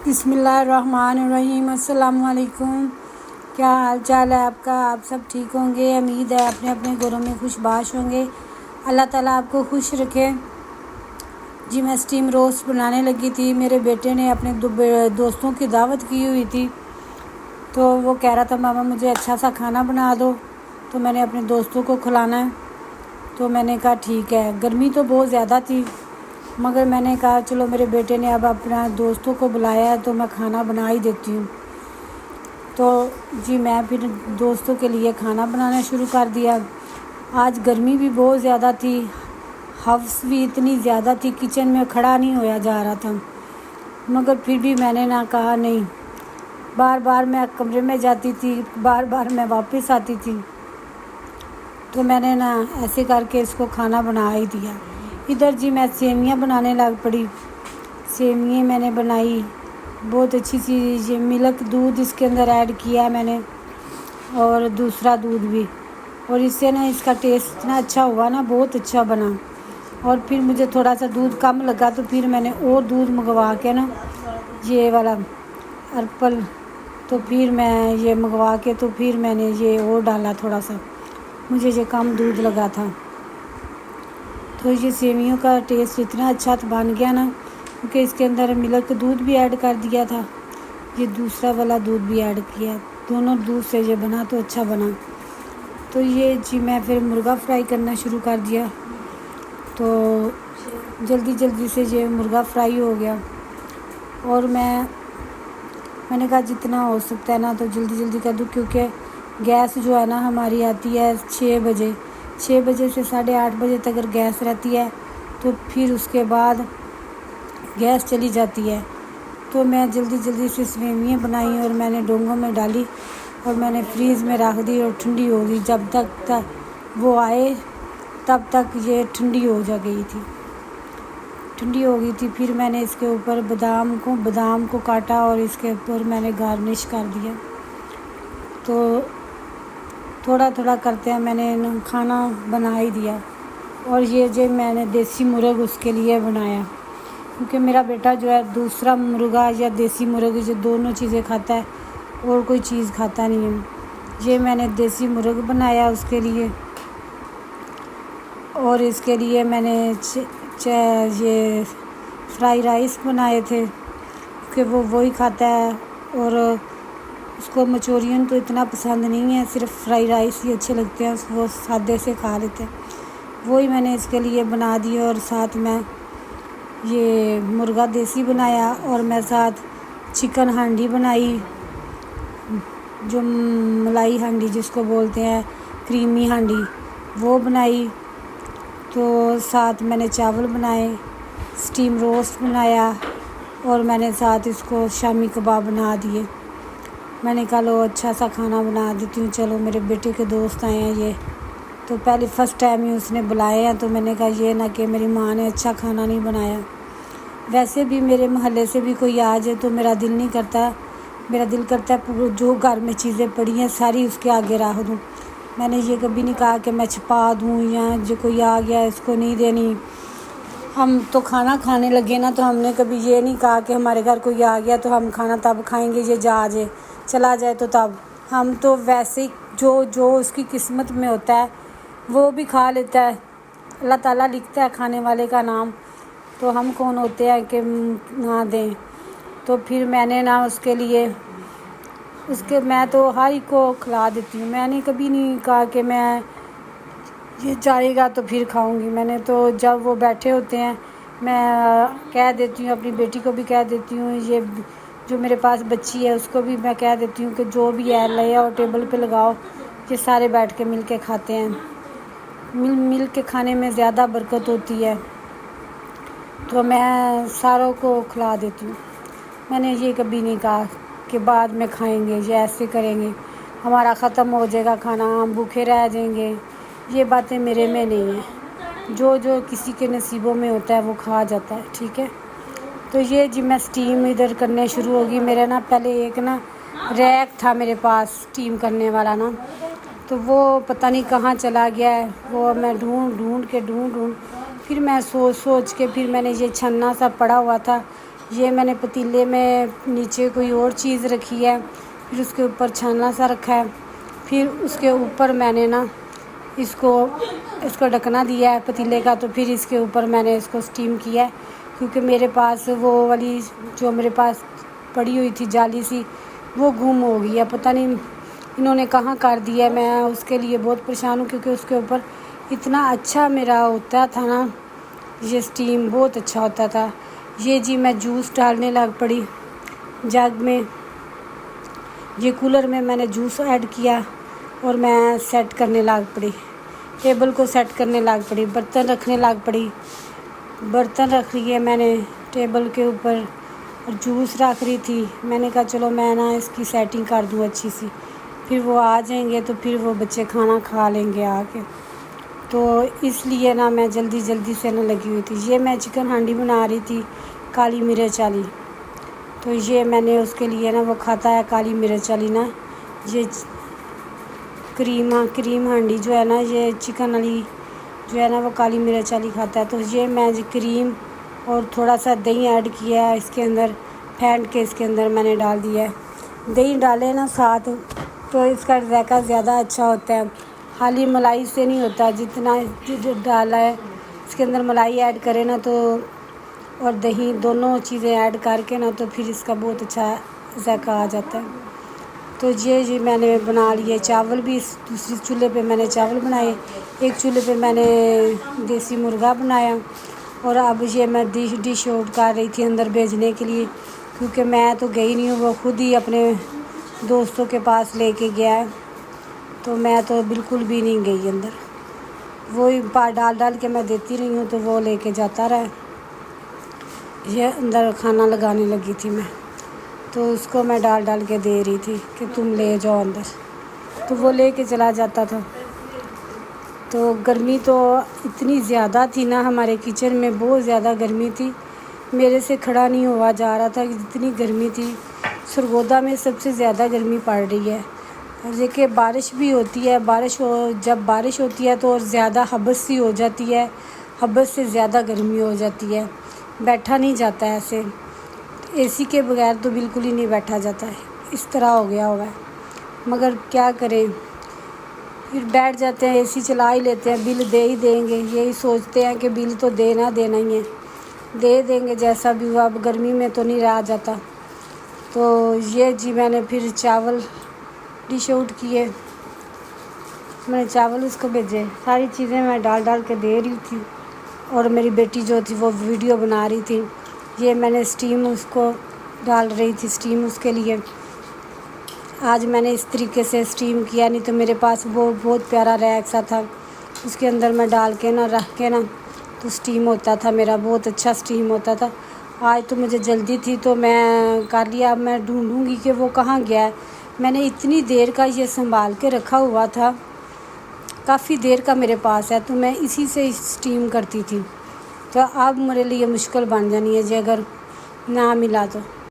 بسم اللہ الرحمن الرحیم۔ السلام علیکم۔ کیا حال چال ہے آپ کا؟ آپ سب ٹھیک ہوں گے؟ امید ہے اپنے اپنے گھروں میں خوش باش ہوں گے۔ اللہ تعالیٰ آپ کو خوش رکھے۔ جی میں اسٹیم روسٹ بنانے لگی تھی۔ میرے بیٹے نے اپنے دوستوں کی دعوت کی ہوئی تھی، تو وہ کہہ رہا تھا ماما مجھے اچھا سا کھانا بنا دو، تو میں نے اپنے دوستوں کو کھلانا ہے۔ تو میں نے کہا ٹھیک ہے۔ گرمی تو بہت زیادہ تھی، مگر میں نے کہا چلو میرے بیٹے نے اب اپنا دوستوں کو بلایا ہے تو میں کھانا بنا ہی دیتی ہوں۔ تو جی میں پھر دوستوں کے لیے کھانا بنانا شروع کر دیا۔ آج گرمی بھی بہت زیادہ تھی، حفظ بھی اتنی زیادہ تھی، کچن میں کھڑا نہیں ہویا جا رہا تھا، مگر پھر بھی میں نے نہ کہا نہیں۔ بار بار میں کمرے میں جاتی تھی، بار بار میں واپس آتی تھی، تو میں نے نا ایسے کر کے اس کو کھانا بنا ہی دیا۔ ادھر جی میں سیویاں بنانے لگ پڑی۔ سیویاں میں نے بنائی بہت اچھی سی، یہ ملک دودھ اس کے اندر ایڈ کیا میں نے، اور دوسرا دودھ بھی، اور اس سے نا اس کا ٹیسٹ اتنا اچھا ہوا نا، بہت اچھا بنا۔ اور پھر مجھے تھوڑا سا دودھ کم لگا تو پھر میں نے اور دودھ منگوا کے نا، یہ والا ارپل، تو پھر میں یہ منگوا کے تو پھر میں نے یہ اور ڈالا تھوڑا سا، مجھے یہ کم دودھ لگا تھا۔ تو یہ سیویوں کا ٹیسٹ اتنا اچھا بن گیا نا، کیونکہ اس کے اندر ملک دودھ بھی ایڈ کر دیا تھا، یہ دوسرا والا دودھ بھی ایڈ کیا، دونوں دودھ سے یہ بنا تو اچھا بنا۔ تو یہ جی میں پھر مرغا فرائی کرنا شروع کر دیا، تو جلدی جلدی سے یہ مرغا فرائی ہو گیا، اور میں نے کہا جتنا ہو سکتا ہے نا تو جلدی جلدی کر دوں، کیونکہ گیس جو ہے نا ہماری آتی ہے 6 بجے، 6 بجے سے 8:30 بجے تک اگر گیس رہتی ہے تو پھر اس کے بعد گیس چلی جاتی ہے۔ تو میں جلدی جلدی سے سیویاں بنائی اور میں نے ڈونگوں میں ڈالی اور میں نے فریز میں رکھ دی، اور ٹھنڈی ہو گئی۔ جب تک وہ آئے تب تک یہ ٹھنڈی ہو جا گئی تھی، ٹھنڈی ہو گئی تھی۔ پھر میں نے اس کے اوپر بادام کو کاٹا اور اس کے اوپر میں نے گارنش کر دیا۔ تو تھوڑا تھوڑا کرتے ہیں میں نے کھانا بنا ہی دیا، اور یہ جو میں نے دیسی مرغ اس کے لیے بنایا، کیونکہ میرا بیٹا جو ہے دوسرا مرغا یا دیسی مرغ یہ دونوں چیزیں کھاتا ہے، اور کوئی چیز کھاتا نہیں ہے۔ یہ میں نے دیسی مرغ بنایا اس کے لیے، اور اس کے لیے میں نے یہ فرائی رائس بنائے تھے، کہ وہ وہی کھاتا ہے، اور اس کو منچورین تو اتنا پسند نہیں ہے، صرف فرائی رائس ہی اچھے لگتے ہیں، وہ سادے سے کھا لیتے ہیں۔ وہی میں نے اس کے لیے بنا دی، اور ساتھ میں یہ مرغا دیسی بنایا، اور میں ساتھ چکن ہانڈی بنائی، جو ملائی ہانڈی جس کو بولتے ہیں، کریمی ہانڈی، وہ بنائی۔ تو ساتھ میں نے چاول بنائے، اسٹیم روسٹ بنایا، اور میں نے ساتھ اس کو شامی کباب بنا دیے۔ میں نے کہا لو اچھا سا کھانا بنا دیتی ہوں، چلو میرے بیٹے کے دوست آئے ہیں، یہ تو پہلے فرسٹ ٹائم ہی اس نے بلائے ہیں، تو میں نے کہا یہ نہ کہ میری ماں نے اچھا کھانا نہیں بنایا۔ ویسے بھی میرے محلے سے بھی کوئی آ جائے تو میرا دل نہیں کرتا، میرا دل کرتا ہے جو گھر میں چیزیں پڑی ہیں ساری اس کے آگے رکھ دوں۔ میں نے یہ کبھی نہیں کہا کہ میں چھپا دوں، یا جو کوئی آ گیا اس کو نہیں دینی۔ ہم تو کھانا کھانے لگے نا، تو ہم نے کبھی یہ نہیں کہا کہ ہمارے گھر کوئی آ گیا تو ہم کھانا تب کھائیں گے، یہ جا جائے چلا جائے تو تب۔ ہم تو ویسے ہی جو اس کی قسمت میں ہوتا ہے وہ بھی کھا لیتا ہے، اللہ تعالیٰ لکھتا ہے کھانے والے کا نام، تو ہم کون ہوتے ہیں کہ نہ دیں۔ تو پھر میں نے نا اس کے لیے میں تو ہر ایک کو کھلا دیتی ہوں، میں نے کبھی نہیں کہا کہ میں یہ چاہے گا تو پھر کھاؤں گی۔ میں نے تو جب وہ بیٹھے ہوتے ہیں میں کہہ دیتی ہوں، اپنی بیٹی کو بھی کہہ دیتی ہوں، یہ جو میرے پاس بچی ہے اس کو بھی میں کہہ دیتی ہوں کہ جو بھی ہے لے آؤ ٹیبل پہ لگاؤ، کہ سارے بیٹھ کے مل کے کھاتے ہیں، مل کے کھانے میں زیادہ برکت ہوتی ہے۔ تو میں ساروں کو کھلا دیتی ہوں، میں نے یہ کبھی نہیں کہا کہ بعد میں کھائیں گے، یہ ایسے کریں گے، ہمارا ختم ہو جائے گا کھانا، ہم بھوکے رہ جائیں گے، یہ باتیں میرے میں نہیں ہیں۔ جو کسی کے نصیبوں میں ہوتا ہے وہ کھا جاتا ہے، ٹھیک ہے۔ تو یہ جی میں اسٹیم ادھر کرنے شروع ہوگی۔ میرے نا پہلے ایک نا ریک تھا میرے پاس اسٹیم کرنے والا نا، تو وہ پتہ نہیں کہاں چلا گیا ہے، وہ میں ڈھونڈ پھر میں سوچ کے پھر میں نے یہ چھنا سا پڑا ہوا تھا، یہ میں نے پتیلے میں نیچے کوئی اور چیز رکھی ہے، پھر اس کے اوپر چھانا سا رکھا ہے، پھر اس کے اوپر میں نے نا اس کو ڈھکنا دیا ہے پتیلے کا، تو پھر اس کے اوپر میں نے اس کو سٹیم کیا ہے، کیونکہ میرے پاس وہ والی جو میرے پاس پڑی ہوئی تھی جالی سی وہ گم ہو گئی ہے، پتہ نہیں انہوں نے کہاں کر دیا ہے۔ میں اس کے لیے بہت پریشان ہوں، کیونکہ اس کے اوپر اتنا اچھا میرا ہوتا تھا نا، یہ سٹیم بہت اچھا ہوتا تھا۔ یہ جی میں جوس ڈالنے لگ پڑی جگ میں، یہ کولر میں نے جوس ایڈ کیا اور میں سیٹ کرنے لگ پڑی، ٹیبل کو سیٹ کرنے لگ پڑی، برتن رکھنے لگ پڑی، برتن رکھ لیے میں نے ٹیبل کے اوپر اور جوس رکھ رہی تھی۔ میں نے کہا چلو میں نا اس کی سیٹنگ کر دوں اچھی سی، پھر وہ آ جائیں گے تو پھر وہ بچے کھانا کھا لیں گے آ کے، تو اس لیے نا میں جلدی سے نہ لگی ہوئی تھی۔ یہ میں چکن ہانڈی بنا رہی تھی کالی مرچ والی، تو یہ میں نے اس کے لیے نا وہ کھاتا ہے کالی مرچ والی نا، یہ کریم ہانڈی جو ہے نا، یہ چکن والی جو ہے نا وہ کالی مرچ والی کھاتا ہے، تو یہ میں کریم اور تھوڑا سا دہی ایڈ کیا ہے اس کے اندر، پھینٹ کے اس کے اندر میں نے ڈال دیا ہے۔ دہی ڈالے نا ساتھ تو اس کا ذائقہ زیادہ اچھا ہوتا ہے، خالی ملائی سے نہیں ہوتا، جتنا ڈالا ہے اس کے اندر ملائی ایڈ کرے نا تو اور دہی دونوں چیزیں ایڈ کر کے نا تو پھر اس کا بہت اچھا ذائقہ آ جاتا ہے۔ تو یہ میں نے بنا لیے چاول بھی، دوسری چولہے پہ میں نے چاول بنائے، ایک چولہے پہ میں نے دیسی مرغا بنایا، اور اب یہ میں ڈش آؤٹ کر رہی تھی اندر بھیجنے کے لیے، کیونکہ میں تو گئی نہیں ہوں، وہ خود ہی اپنے دوستوں کے پاس لے کے گیا ہے، تو میں تو بالکل بھی نہیں گئی اندر، وہی ڈال کے میں دیتی رہی ہوں تو وہ لے کے جاتا رہا۔ یہ اندر کھانا لگانے لگی تھی میں، تو اس کو میں ڈال کے دے رہی تھی کہ تم لے جاؤ اندر، تو وہ لے کے چلا جاتا تھا۔ تو گرمی تو اتنی زیادہ تھی نا ہمارے کچن میں، بہت زیادہ گرمی تھی، میرے سے کھڑا نہیں ہوا جا رہا تھا، اتنی گرمی تھی۔ سرگودا میں سب سے زیادہ گرمی پڑ رہی ہے، دیکھیں بارش بھی ہوتی ہے، جب بارش ہوتی ہے تو اور زیادہ حبس سی ہو جاتی ہے، حبس سے زیادہ گرمی ہو جاتی ہے، بیٹھا نہیں جاتا ہے ایسے، اے سی کے بغیر تو بالکل ہی نہیں بیٹھا جاتا ہے، اس طرح ہو گیا ہوا ہے، مگر کیا کریں، پھر بیٹھ جاتے ہیں، اے سی چلا ہی لیتے ہیں، بل دے ہی دیں گے، یہی سوچتے ہیں کہ بل تو دینا ہی ہے، دے دیں گے جیسا بھی ہوا، اب گرمی میں تو نہیں رہا جاتا۔ تو یہ جی میں نے پھر چاول ڈش آؤٹ کیے، میں نے چاول اس کو بھیجے، ساری چیزیں میں ڈال کے دے رہی تھی، اور میری بیٹی جو تھی وہ ویڈیو بنا رہی تھی، یہ میں نے سٹیم اس کو ڈال رہی تھی، سٹیم اس کے لیے آج میں نے اس طریقے سے سٹیم کیا، نہیں تو میرے پاس وہ بہت پیارا ریک سا تھا، اس کے اندر میں ڈال کے نا رکھ کے نا تو سٹیم ہوتا تھا، میرا بہت اچھا سٹیم ہوتا تھا۔ آج تو مجھے جلدی تھی تو میں کر لیا، اب میں ڈھونڈوں گی کہ وہ کہاں گیا ہے، میں نے اتنی دیر کا یہ سنبھال کے رکھا ہوا تھا، کافی دیر کا میرے پاس ہے، تو میں اسی سے سٹیم کرتی تھی، تو اب میرے لیے مشکل بن جانی ہے جی اگر نہ ملا تو۔